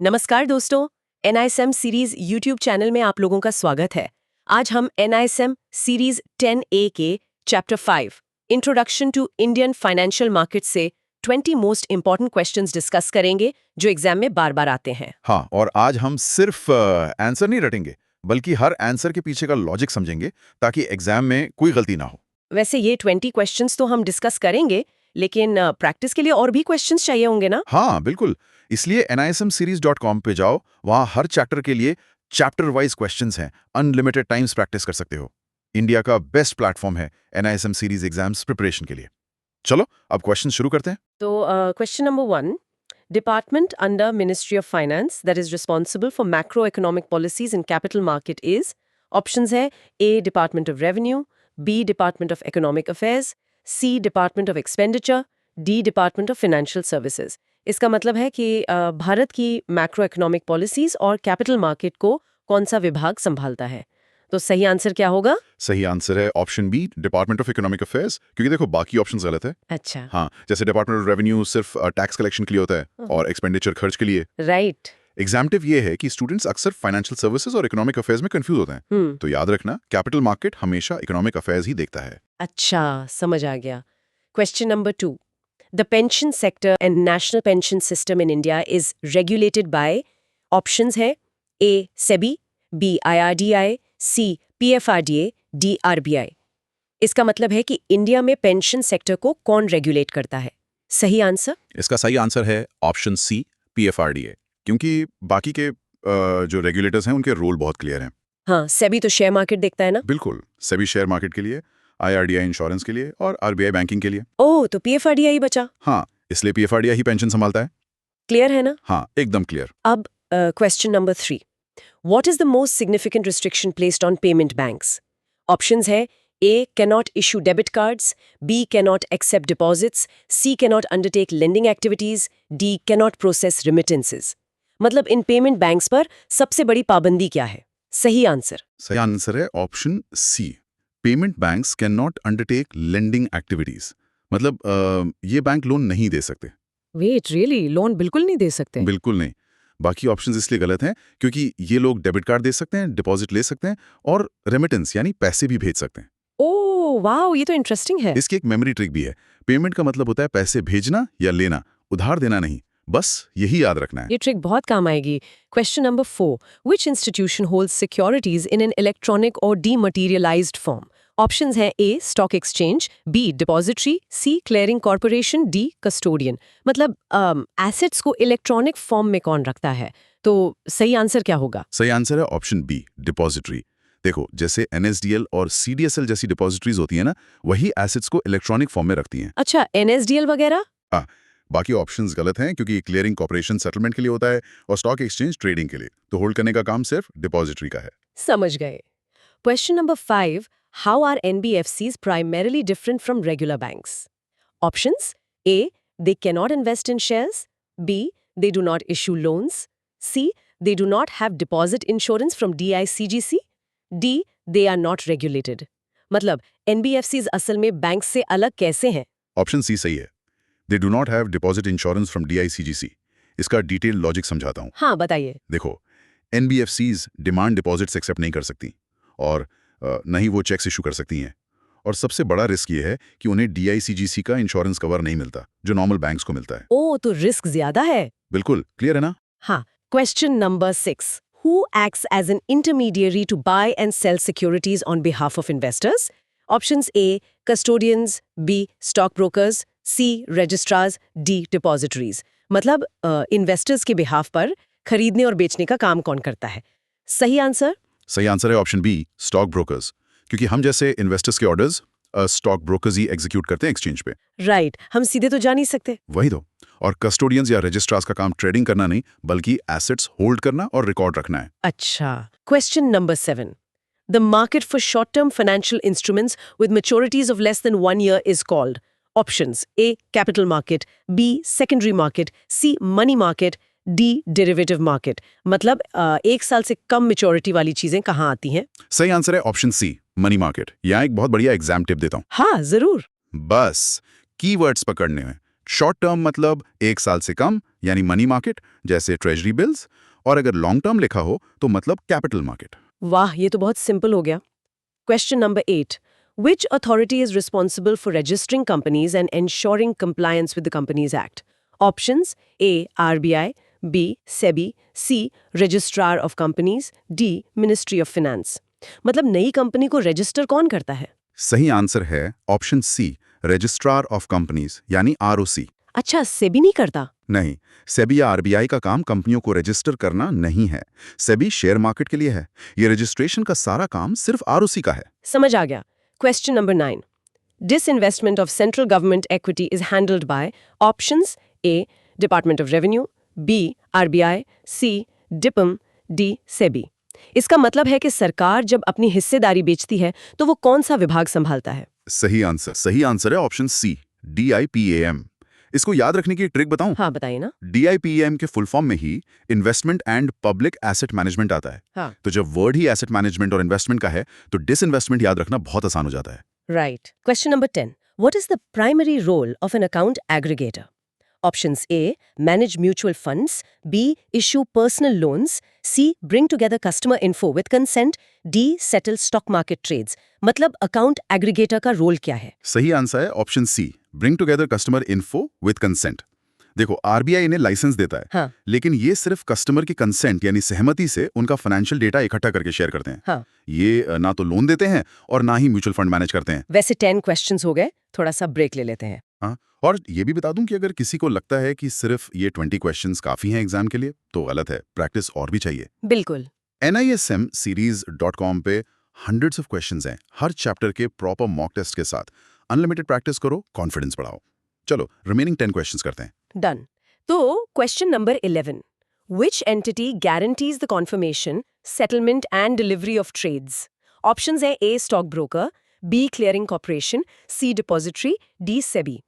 नमस्कार दोस्तों, NISM series YouTube channel में आप लोगों का स्वागत है। आज हम NISM सीरीज 10A के chapter 5 introduction to Indian financial market से 20 मोस्ट इंपॉर्टेंट क्वेश्चंस डिस्कस करेंगे जो एग्जाम में बार बार आते हैं। हाँ, और आज हम सिर्फ आंसर नहीं रटेंगे, बल्कि हर आंसर के पीछे का लॉजिक समझेंगे ताकि एग्जाम में कोई गलती ना हो। वैसे ये 20 क्वेश्चंस तो हम डिस्कस करेंगे, लेकिन प्रैक्टिस के लिए और भी क्वेश्चंस चाहिए होंगे ना? हाँ, बिल्कुल। इसलिए nismseries.com पे जाओ, वहाँ हर चैप्टर के लिए चैप्टर वाइज क्वेश्चंस हैं। अनलिमिटेड टाइम्स प्रैक्टिस कर सकते हो। इंडिया का बेस्ट प्लेटफॉर्म है NISM सीरीज एग्जाम्स प्रिपरेशन के लिए। चलो, अब क्वेश्चन शुरू करते हैं। तो question number 1, department under ministry of finance that is responsible for macro economic policies in capital market is. Options है a department of revenue, b department of economic affairs, c department of expenditure, d department of financial services. इसका मतलब है कि भारत की macro economic policies और capital market को कौन सा विभाग संभालता है। तो सही आंसर क्या होगा? सही आंसर है option B, department of economic affairs, क्योंकि देखो बाकी ऑप्शंस गलत है। अच्छा, हाँ, जैसे डिपार्टमेंट ऑफ रेवेन्यू सिर्फ टैक्स कलेक्शन के लिए होता है और एक्सपेंडिचर खर्च के लिए। राइट। एग्जाम्टिव ये है कि स्टूडेंट्स अक्सर फाइनेंशियल सर्विसेज और इकोनॉमिक अफेयर्स में कंफ्यूज होते हैं। तो याद रखना, कैपिटल मार्केट हमेशा इकोनॉमिक अफेयर्स ही देखता है। अच्छा, समझ आ गया। Question number 2, the pension sector and national pension system in India is regulated by. Options है ए सेबी, बी IRDAI, सी PFRDA, डी RBI। इसका मतलब है कि इंडिया में पेंशन सेक्टर को कौन रेगुलेट करता है। सही आंसर? इसका सही आंसर है ऑप्शन सी, PFRDA, क्योंकि बाकी के जो रेगुलेटर्स हैं उनके रूल बहुत क्लियर हैं। हाँ, सेबी तो शेयर मार्केट देखता है ना? बिल्कुल, सेबी शेयर मार्केट के लिए, IRDAI इंश्योरेंस के लिए और RBI बैंकिंग के लिए। ओह, तो PFRDA ही बचा। हाँ, इसलिए PFRDA ही पेंशन संभालता है। क्लियर है ना? हाँ, एकदम क्लियर। अब question number 3, what is the most significant restriction placed on payment banks. Options है a cannot issue debit cards, b cannot accept deposits, c cannot undertake lending activities, d cannot process remittances. मतलब इन payment banks पर सबसे बड़ी पाबंदी क्या है? सही आंसर? सही आंसर है option C, payment banks can not undertake lending activities. मतलब ये बैंक लोन नहीं दे सकते। Wait, really? लोन बिल्कुल नहीं दे सकते? बिल्कुल नहीं। बाकी ऑप्शंस इसलिए गलत हैं क्योंकि ये लोग डेबिट कार्ड दे सकते हैं, डिपॉजिट ले सकते हैं और रेमिटेंस यानी पैसे भी भेज सकते हैं। ओह वाओ, ये तो इंटरेस्टिंग है। इसकी एक मेमोरी ट्रिक भी है। पेमेंट का मतलब होता है पैसे भेजना या लेना, उधार देना नहीं। बस यही याद रखना है। ये ट्रिक बहुत काम आएगी। Question number 4, which institution holds securities in an electronic और डीमटेरियलाइज्ड फॉर्म। ऑप्शंस हैं ए स्टॉक एक्सचेंज, बी डिपॉजिटरी, सी क्लियरिंग कॉर्पोरेशन, डी कस्टोडियन। मतलब एसेट्स को इलेक्ट्रॉनिक फॉर्म में कौन रखता है। तो सही आंसर क्या होगा? सही आंसर है ऑप्शन बी, डिपॉजिटरी। देखो, जैसे NSDL और CDSL जैसी डिपॉजिटरीज होती है ना, वही एसेट्स को इलेक्ट्रॉनिक फॉर्म में रखती हैं। अच्छा, NSDL वगैरह? हाँ, बाकी ऑप्शंस गलत हैं क्योंकि क्लियरिंग कॉर्पोरेशन सेटलमेंट के लिए होता है और स्टॉक एक्सचेंज ट्रेडिंग के लिए। तो होल्ड करने का काम सिर्फ डिपॉजिटरी का है। समझ गए। Question number 5, how are NBFCs primarily different from regular banks? Options: A, they cannot invest in shares, B, they do not issue loans, C, they do not have deposit insurance from DICGC, D, they are not regulated. मतलब NBFCs असल में bank से अलग कैसे हैं? Option C सही है। They do not have deposit insurance from DICGC। इसका डिटेल लॉजिक समझाता हूँ। हाँ, बताइए। देखो, NBFCs डिमांड डिपॉजिट्स एक्सेप्ट नहीं कर सकती और न ही वो चेक्स इशू कर सकती हैं। और सबसे बड़ा रिस्क ये है कि उन्हें DICGC का इंश्योरेंस कवर नहीं मिलता जो नॉर्मल बैंक्स को मिलता है। ओह, तो रिस्क ज्यादा है। बिल्कुल क्लियर है ना? हाँ। Question number 6, who acts as an intermediary to buy and sell securities on behalf of investors? Options A, custodians, B, stockbrokers, C, registrars, D, depositories. मतलब इन्वेस्टर्स के बिहाफ पर खरीदने और बेचने का काम कौन करता है। सही आंसर? सही आंसर है ऑप्शन बी, स्टॉक ब्रोकर्स, क्योंकि हम जैसे इन्वेस्टर्स के ऑर्डर्स स्टॉक ब्रोकर्स ही एग्जीक्यूट करते हैं एक्सचेंज पे। राइट, हम सीधे तो जा नहीं सकते। वही तो। और कस्टोडियंस या रजिस्ट्रार्स का काम ट्रेडिंग करना नहीं, बल्कि एसेट्स होल्ड करना और रिकॉर्ड रखना है। अच्छा। Question number 7, the market for short term financial instruments with maturities of less than 1 year is called. Options: A capital market, B secondary market, C money market, D derivative market. मतलब 1 साल से कम maturity वाली चीजें कहाँ आती हैं? सही answer है ऑप्शन सी, मनी मार्केट। यहाँ एक बहुत बढ़िया एग्जाम टिप देता हूँ। हाँ, जरूर। बस कीवर्ड्स पकड़ने में शॉर्ट टर्म मतलब 1 साल से कम यानी मनी मार्केट जैसे ट्रेजरी बिल्स, और अगर लॉन्ग टर्म लिखा हो तो मतलब कैपिटल मार्केट। वाह, ये तो बहुत सिंपल हो गया। Question number 8. Which authority is responsible for registering companies and ensuring compliance with the Companies Act? Options: A. RBI, B. SEBI, C. Registrar of Companies, D. Ministry of Finance. मतलब नई company को register कौन करता है? सही answer है option C, registrar of companies यानी ROC. अच्छा, सेबी नहीं करता? नहीं, सेबी या आरबीआई का काम कंपनियों को रजिस्टर करना नहीं है। सेबी शेयर मार्केट के लिए है। ये रजिस्ट्रेशन का सारा काम सिर्फ आरओसी का है। समझ आ गया। Question number 9. Disinvestment of central government equity is handled by options: A. Department of Revenue, B. RBI, C. DIPAM, D. SEBI. इसका मतलब है कि सरकार जब अपनी हिस्सेदारी बेचती है तो वो कौन सा विभाग संभालता है? सही आंसर है ऑप्शन सी, DIPAM। इसको याद रखने की एक ट्रिक बताऊं? हाँ, बताइए ना। DIPAM के फुल फॉर्म में ही investment and public asset management आता है। हाँ, तो जब वर्ड ही एसेट मैनेजमेंट और इन्वेस्टमेंट का है तो डिसइन्वेस्टमेंट याद रखना बहुत आसान हो जाता है। right. Question number 10. What is the primary role of an account aggregator? Options: A. Manage mutual funds, B. Issue personal loans, C. Bring together customer info with consent, D. Settle stock market trades. मतलब account aggregator का role क्या है? सही answer है option C, bring together customer info with consent. देखो, RBI इन्हें licence देता है, हाँ, लेकिन ये सिर्फ कस्टमर की कंसेंट यानी सहमति से उनका फाइनेंशियल डेटा इकट्ठा करके शेयर करते हैं। हाँ। ये ना तो लोन देते हैं और ना ही म्यूचुअल फंड मैनेज करते हैं। वैसे 10 questions हो गए, थोड़ा सा ब्रेक ले लेते हैं। हाँ, और ये भी बता दूं कि अगर किसी को लगता है कि सिर्फ ये 20 क्वेश्चंस काफी हैं एग्जाम के लिए, तो गलत है। प्रैक्टिस और भी चाहिए। बिल्कुल। NISMseries.com पे hundreds ऑफ क्वेश्चंस हैं, हर चैप्टर के प्रॉपर मॉक टेस्ट के साथ। अनलिमिटेड प्रैक्टिस करो, कॉन्फिडेंस बढ़ाओ। चलो, रिमेनिंग 10 क्वेश्चंस करते हैं। Done. तो question number 11. Which entity guarantees the confirmation, settlement and delivery of trades? Options है: A. Stock broker, B. Clearing corporation, C. Depository, D. SEBI.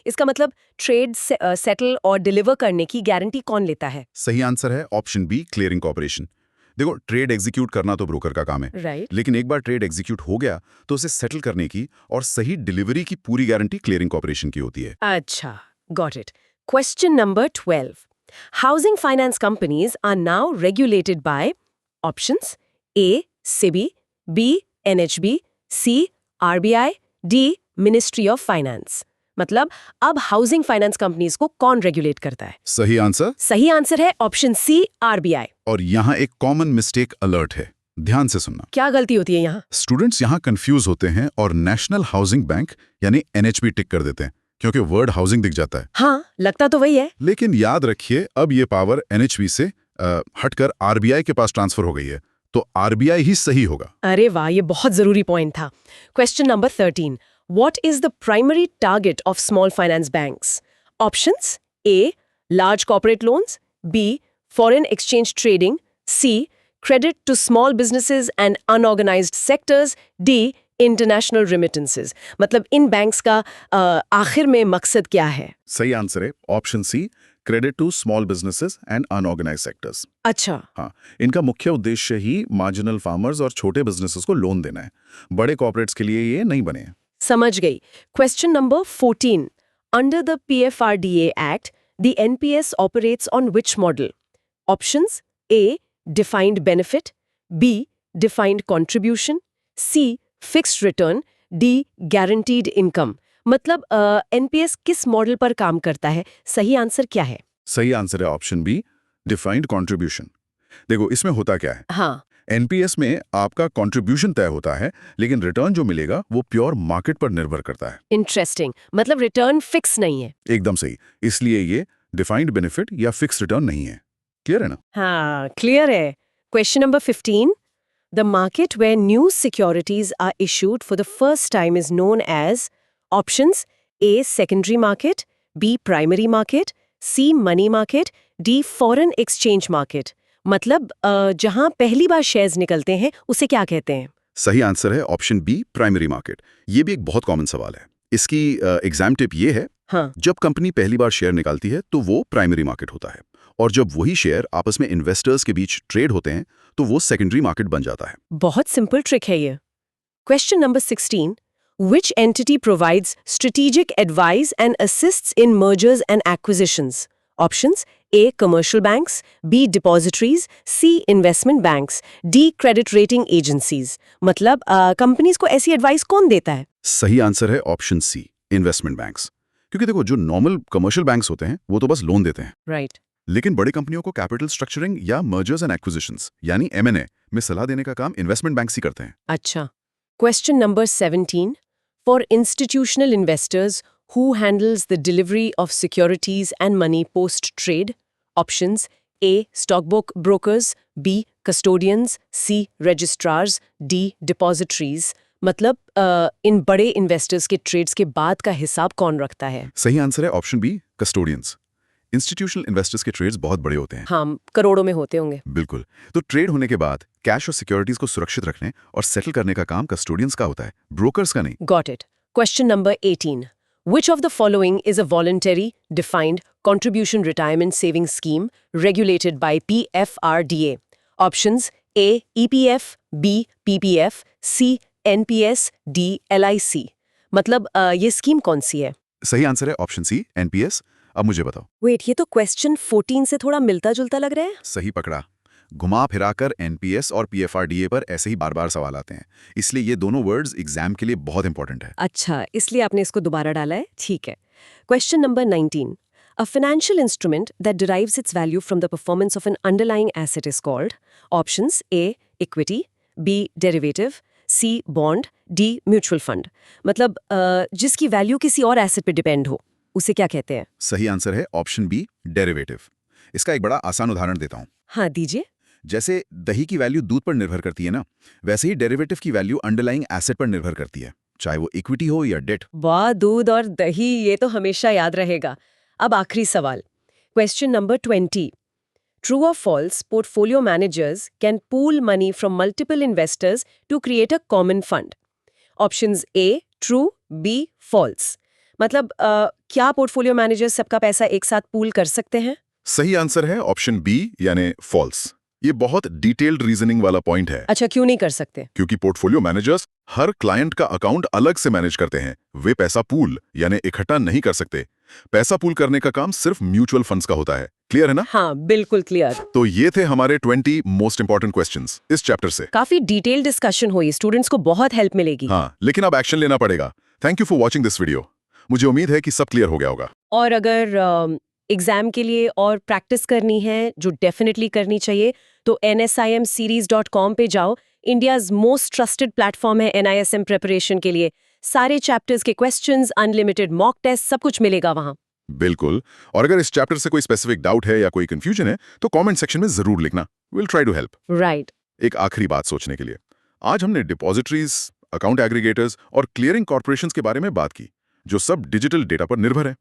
इसका मतलब ट्रेड सेटल और डिलीवर करने की गारंटी कौन लेता है? सही आंसर है ऑप्शन बी, क्लियरिंग कॉर्पोरेशन। देखो, ट्रेड एग्जीक्यूट करना तो ब्रोकर का काम है, राइट। लेकिन एक बार ट्रेड एग्जीक्यूट हो गया तो उसे सेटल करने की और सही डिलीवरी की पूरी गारंटी क्लियरिंग कॉर्पोरेशन की होती है। अच्छा, got it. Question number 12. Housing finance companies are now regulated by options: A. SEBI, B. NHB, C. RBI, D. Ministry of Finance. मतलब अब हाउसिंग फाइनेंस कंपनीज को कौन रेगुलेट करता है? सही आंसर? सही आंसर है ऑप्शन सी, RBI. और यहाँ एक कॉमन मिस्टेक अलर्ट है, ध्यान से सुनना। क्या गलती होती है यहाँ? स्टूडेंट्स यहाँ कंफ्यूज होते हैं और नेशनल हाउसिंग बैंक यानी NHB टिक कर देते हैं, क्योंकि वर्ड हाउसिंग दिख जाता है। हाँ, लगता तो वही है। लेकिन याद रखिए, अब ये पावर NHB से हटकर RBI के पास ट्रांसफर हो गई है, तो RBI ही सही होगा। अरे वाह, ये बहुत जरूरी पॉइंट था। Question number 13. What is the primary target of small finance banks? Options: A. Large corporate loans, B. Foreign exchange trading, C. Credit to small businesses and unorganized sectors, D. International remittances. मतलब इन banks का आखिर में मकसद क्या है? सही answer है option C, credit to small businesses and unorganised sectors. अच्छा। हाँ, इनका मुख्य उद्देश्य ही मार्जिनल फार्मर्स और छोटे बिजनेसेस को लोन देना है। बड़े कॉर्पोरेट्स के लिए ये नहीं बने हैं। समझ गई। Question number 14. Under the PFRDA Act, the NPS operates on which model? Options: A. Defined benefit, B. Defined contribution, C. Fixed return, D. Guaranteed income. मतलब NPS किस मॉडल पर काम करता है? सही आंसर क्या है? सही आंसर है ऑप्शन बी, डिफाइंड कंट्रीब्यूशन। देखो, इसमें होता क्या है? हाँ। NPS में आपका कंट्रीब्यूशन तय होता है, लेकिन रिटर्न जो मिलेगा वो प्योर मार्केट पर निर्भर करता है। इंटरेस्टिंग। मतलब रिटर्न फिक्स नहीं है। एकदम सही। इसलिए ये डिफाइंड बेनिफिट या फिक्स रिटर्न नहीं है। क्लियर है ना? हाँ, क्लियर है। Question number 15. The market where new securities are issued for the first time is known as options: A. Secondary market, B. Primary market, C. Money market, D. Foreign exchange market. मतलब जहां पहली बार shares निकलते हैं उसे क्या कहते हैं? सही आंसर है ऑप्शन बी, प्राइमरी मार्केट। ये भी एक बहुत कॉमन सवाल है। इसकी एग्जाम टिप ये है, हाँ। जब कंपनी पहली बार शेयर निकालती है तो वो प्राइमरी मार्केट होता है, और जब वही शेयर आपस में इन्वेस्टर्स के बीच ट्रेड होते हैं तो वो सेकेंडरी मार्केट बन जाता है। बहुत सिंपल ट्रिक है ये। Question number 16. Which entity provides strategic advice and assists in mergers and acquisitions? Options: A. Commercial banks, B. Depositories, C. Investment banks, D. Credit rating agencies. मतलब कंपनीज को ऐसी advice कौन देता है? सही आंसर है ऑप्शन सी, इन्वेस्टमेंट बैंक्स। क्योंकि देखो, जो नॉर्मल कमर्शियल बैंक्स होते हैं वो तो बस लोन देते हैं, राइट। लेकिन बड़ी कंपनियों को कैपिटल स्ट्रक्चरिंग या मर्जर्स एंड एक्विजिशंस यानी M&A में सलाह देने का काम इन्वेस्टमेंट बैंक्स ही करते हैं। अच्छा। Question number 17. For institutional investors, who handles the delivery of securities and money post-trade? Options: A. Stockbrokers, B. Custodians, C. Registrars, D. Depositories. मतलब इन बड़े इन्वेस्टर्स के ट्रेड्स के बाद का हिसाब कौन रखता है? सही आंसर है option B, custodians. Institutional investors के ट्रेड्स बहुत बड़े होते हैं। हाँ, करोड़ों में होते होंगे। बिल्कुल। तो ट्रेड होने के बाद कैश और सिक्योरिटीज को सुरक्षित रखने और सेटल करने का काम कस्टोडियंस का होता है, ब्रोकर्स का नहीं। Got it. Question number 18. Which of the following is a voluntary, defined contribution retirement savings scheme regulated by PFRDA? Options: A. EPF, B. PPF, C. NPS, D. LIC. मतलब ये स्कीम कौन सी है? सही आंसर है option सी, NPS। अब मुझे बताओ। Wait, ये तो क्वेश्चन 14 से थोड़ा मिलता-जुलता लग रहा है। सही पकड़ा। घुमा फिराकर NPS और PFRDA पर ऐसे ही बार बार सवाल आते हैं, इसलिए ये दोनों वर्ड्स एग्जाम के लिए बहुत इंपॉर्टेंट है। अच्छा, इसलिए आपने इसको दोबारा डाला है। ठीक है। Question number 19. A financial instrument that derives its value from the performance of an underlying asset is called. Options: A. Equity, B. Derivative, C. Bond, D. Mutual fund. मतलब जिसकी वैल्यू किसी और एसेट पे डिपेंड हो, उसे क्या कहते हैं? सही आंसर है ऑप्शन बी, डेरिवेटिव। इसका एक बड़ा आसान उदाहरण देता हूँ। हाँ, दीजिए। जैसे दही की वैल्यू दूध पर निर्भर करती है ना, वैसे ही डेरिवेटिव की वैल्यू अंडरलाइंग एसेट पर निर्भर करती है, चाहे वो इक्विटी हो या डेट। वाह, दूध और दही, ये तो हमेशा याद रहेगा। अब आखिरी सवाल। Question number 20. True or false, portfolio managers can pool money from multiple investors to create a common fund. Options: A. True, B. False. मतलब क्या पोर्टफोलियो मैनेजर्स सबका पैसा एक साथ पूल कर सकते हैं? सही आंसर है ऑप्शन बी, यानी फॉल्स। ये बहुत डिटेल्ड रीजनिंग वाला पॉइंट है। अच्छा, क्यों नहीं कर सकते? क्योंकि पोर्टफोलियो मैनेजर्स हर क्लाइंट का अकाउंट अलग से मैनेज करते हैं, वे पैसा पूल यानी इकट्ठा नहीं कर सकते। पैसा पूल करने का काम सिर्फ म्यूचुअल फंड्स का होता है। क्लियर है ना? हाँ, बिल्कुल क्लियर। तो ये थे हमारे 20 मोस्ट इंपॉर्टेंट क्वेश्चंस इस चैप्टर से। काफी डिटेल डिस्कशन हुई, स्टूडेंट्स को बहुत हेल्प मिलेगी। हाँ, लेकिन अब एक्शन लेना पड़ेगा। Thank you for watching this video. मुझे उम्मीद है कि सब क्लियर हो गया होगा। और अगर एग्जाम के लिए और प्रैक्टिस करनी है, जो डेफिनेटली करनी चाहिए, तो NSIMseries.com पे जाओ। इंडियाज मोस्ट ट्रस्टेड प्लेटफॉर्म है NISM प्रिपरेशन के लिए। सारे चैप्टर्स के क्वेश्चंस, अनलिमिटेड मॉक टेस्ट, सब कुछ मिलेगा वहाँ। बिल्कुल। और अगर इस चैप्टर से कोई स्पेसिफिक डाउट है या कोई कंफ्यूजन है, तो कमेंट सेक्शन में जरूर लिखना। Will try to help. Right. एक आखिरी बात सोचने के लिए, आज हमने डिपॉजिटरीज, अकाउंट एग्रीगेटर्स और क्लियरिंग कॉर्पोरेशंस के बारे में बात की, जो सब डिजिटल डेटा पर निर्भर है।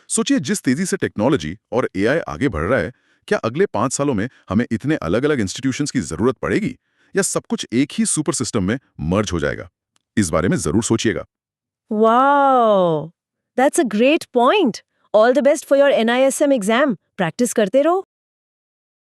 सोचिए, जिस तेजी से टेक्नोलॉजी और AI आगे बढ़ रहा है, क्या अगले 5 सालों में हमें इतने अलग-अलग इंस्टीट्यूशंस की जरूरत पड़ेगी, या सब कुछ एक ही सुपर सिस्टम में मर्ज हो जाएगा? इस बारे में जरूर सोचिएगा। Wow, that's a great point. All the best for your NISM exam. Practice करते रहो।